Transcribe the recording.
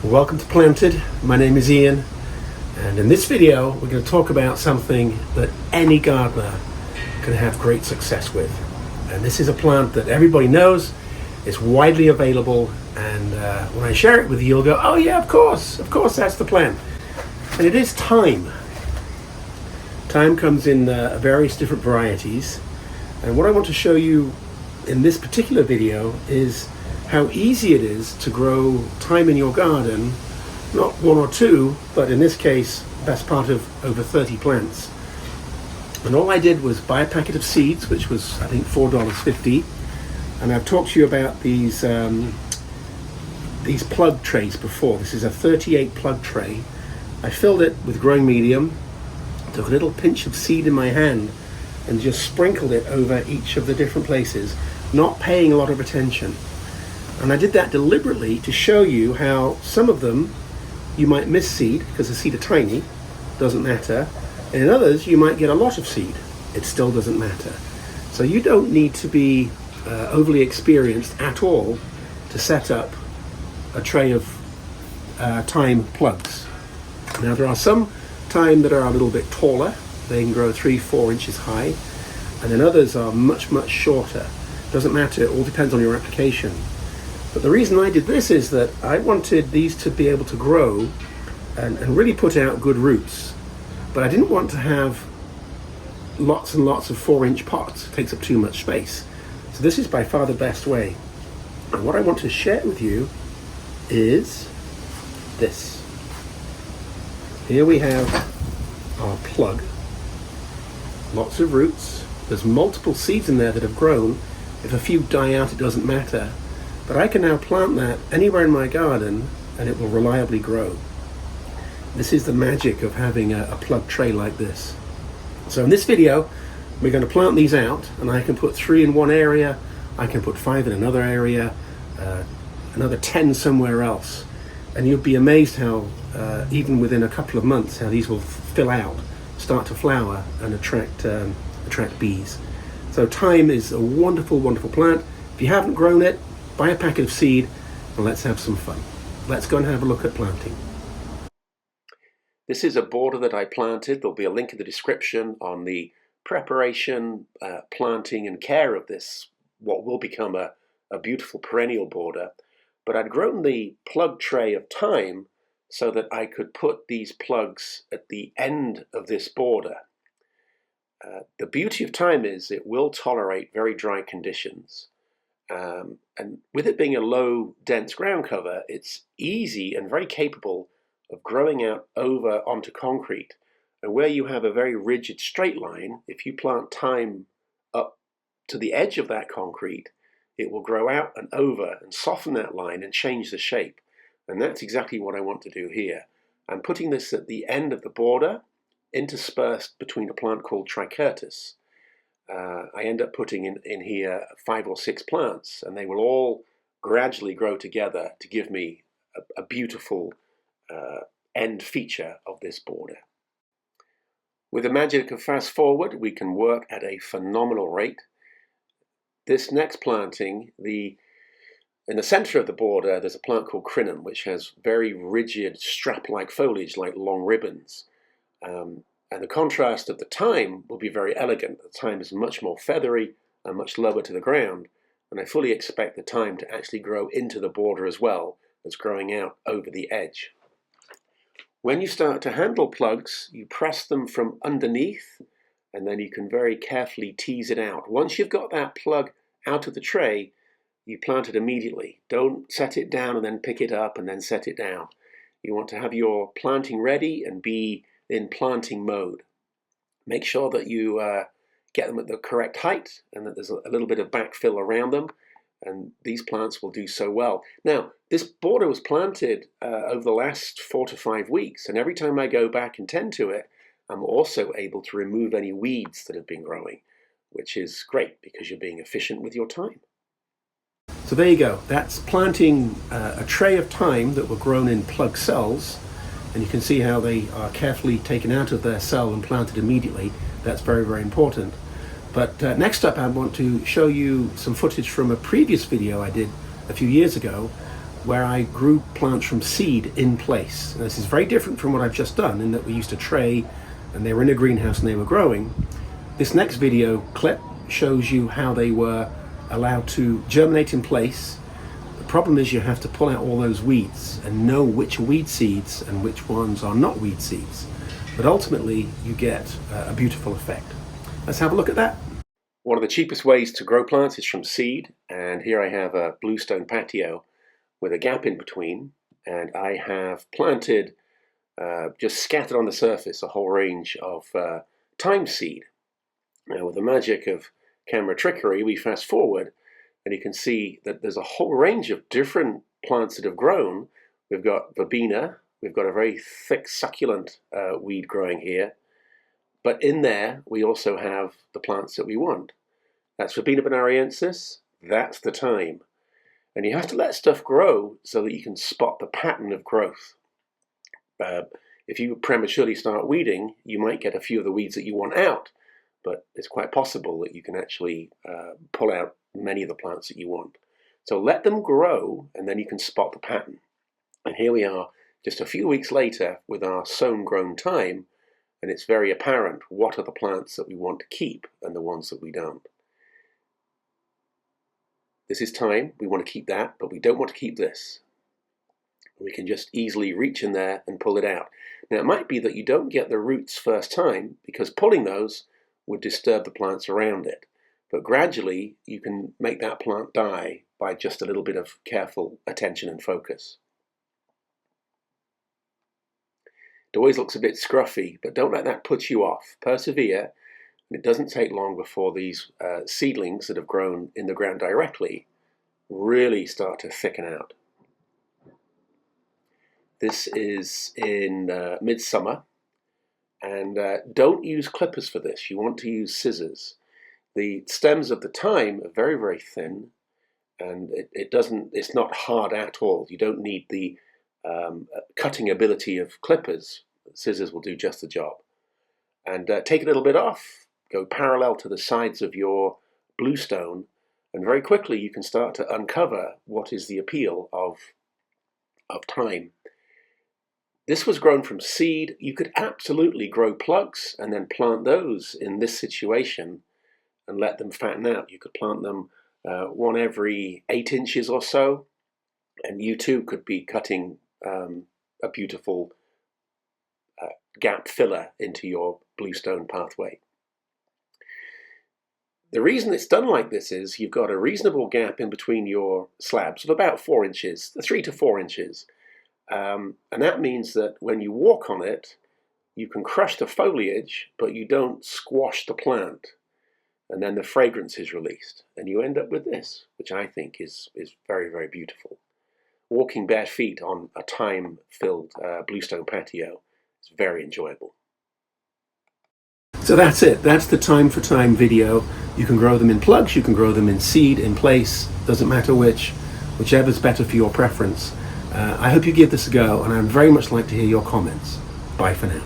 Welcome to Planted. My name is Ian, and in this video we're going to talk about something that any gardener can have great success with. And this is a plant that everybody knows, it's widely available, and when I share it with you, you'll go, oh yeah, of course, that's the plant. And it is thyme. Thyme comes in various different varieties, and what I want to show you in this particular video is how easy it is to grow thyme in your garden, not one or two, but in this case, best part of over 30 plants. And all I did was buy a packet of seeds, which was, I think, $4.50. And I've talked to you about these plug trays before. This is a 38 plug tray. I filled it with growing medium, took a little pinch of seed in my hand, and just sprinkled it over each of the different places, not paying a lot of attention. And I did that deliberately to show you how some of them you might miss seed because the seed are tiny, doesn't matter. And in others you might get a lot of seed, it still doesn't matter. So you don't need to be overly experienced at all to set up a tray of thyme plugs. Now there are some thyme that are a little bit taller, they can grow 3-4 inches high, and then others are much shorter. Doesn't matter, it all depends on your application. But the reason I did this is that I wanted these to be able to grow and really put out good roots. But I didn't want to have lots and lots of 4-inch pots. It takes up too much space. So this is by far the best way. And what I want to share with you is this. Here we have our plug. Lots of roots. There's multiple seeds in there that have grown. If a few die out, it doesn't matter. But I can now plant that anywhere in my garden and it will reliably grow. This is the magic of having a plug tray like this. So in this video, we're going to plant these out, and I can put 3 in one area, I can put 5 in another area, another 10 somewhere else. And you'll be amazed how, even within a couple of months, how these will fill out, start to flower and attract bees. So thyme is a wonderful plant. If you haven't grown it, buy a packet of seed and let's have some fun. Let's go and have a look at planting. This is a border that I planted. There'll be a link in the description on the preparation, planting and care of this, what will become a beautiful perennial border. But I'd grown the plug tray of thyme so that I could put these plugs at the end of this border. The beauty of thyme is it will tolerate very dry conditions. And with it being a low, dense ground cover, it's easy and very capable of growing out over onto concrete. And where you have a very rigid straight line, if you plant thyme up to the edge of that concrete, it will grow out and over and soften that line and change the shape. And that's exactly what I want to do here. I'm putting this at the end of the border, interspersed between a plant called Trichurtis. I end up putting in here 5 or 6 plants, and they will all gradually grow together to give me a beautiful end feature of this border. With the magic of fast forward, we can work at a phenomenal rate. This next planting, in the center of the border, there's a plant called crinum, which has very rigid strap-like foliage, like long ribbons. And the contrast of the thyme will be very elegant. The thyme is much more feathery and much lower to the ground, and I fully expect the thyme to actually grow into the border as well as growing out over the edge. When you start to handle plugs, you press them from underneath, and then you can very carefully tease it out. Once you've got that plug out of the tray, you plant it immediately. Don't set it down and then pick it up and then set it down. You want to have your planting ready and be in planting mode. Make sure that you get them at the correct height and that there's a little bit of backfill around them, and these plants will do so well. Now, this border was planted over the last 4 to 5 weeks, and every time I go back and tend to it, I'm also able to remove any weeds that have been growing, which is great because you're being efficient with your time. So there you go. That's planting a tray of thyme that were grown in plug cells. And you can see how they are carefully taken out of their cell and planted immediately. That's very important. But next up I want to show you some footage from a previous video I did a few years ago where I grew plants from seed in place. And this is very different from what I've just done, in that we used a tray and they were in a greenhouse and they were growing. This next video clip shows you how they were allowed to germinate in place. The problem is you have to pull out all those weeds and know which weed seeds and which ones are not weed seeds. But ultimately you get a beautiful effect. Let's have a look at that. One of the cheapest ways to grow plants is from seed, and here I have a bluestone patio with a gap in between, and I have planted, just scattered on the surface, a whole range of thyme seed. Now, with the magic of camera trickery, we fast forward and you can see that there's a whole range of different plants that have grown. We've got verbena, we've got a very thick succulent weed growing here, but in there we also have the plants that we want. That's Verbena bonariensis, that's the thyme. And you have to let stuff grow so that you can spot the pattern of growth. If you prematurely start weeding, you might get a few of the weeds that you want out, but it's quite possible that you can actually pull out many of the plants that you want. So let them grow, and then you can spot the pattern. And here we are, just a few weeks later, with our sown grown thyme, and it's very apparent what are the plants that we want to keep and the ones that we don't. This is thyme, we want to keep that, but we don't want to keep this. We can just easily reach in there and pull it out. Now, it might be that you don't get the roots first time, because pulling those would disturb the plants around it. But gradually, you can make that plant die by just a little bit of careful attention and focus. It always looks a bit scruffy, but don't let that put you off. Persevere, and it doesn't take long before these seedlings that have grown in the ground directly really start to thicken out. This is in midsummer, and don't use clippers for this. You want to use scissors. The stems of the thyme are very, very thin, and it's not hard at all. You don't need the cutting ability of clippers. Scissors will do just the job. And take a little bit off, go parallel to the sides of your bluestone, and very quickly you can start to uncover what is the appeal of thyme. This was grown from seed. You could absolutely grow plugs and then plant those in this situation and let them fatten out. You could plant them one every 8 inches or so, and you too could be cutting a beautiful gap filler into your bluestone pathway. The reason it's done like this is you've got a reasonable gap in between your slabs of about 4 inches, 3 to 4 inches. And that means that when you walk on it, you can crush the foliage, but you don't squash the plant. And then the fragrance is released. And you end up with this, which I think is very, very beautiful. Walking bare feet on a thyme-filled bluestone patio is very enjoyable. So that's it. That's the Thyme for Thyme video. You can grow them in plugs, you can grow them in seed, in place. Doesn't matter whichever's better for your preference. I hope you give this a go, and I'd very much like to hear your comments. Bye for now.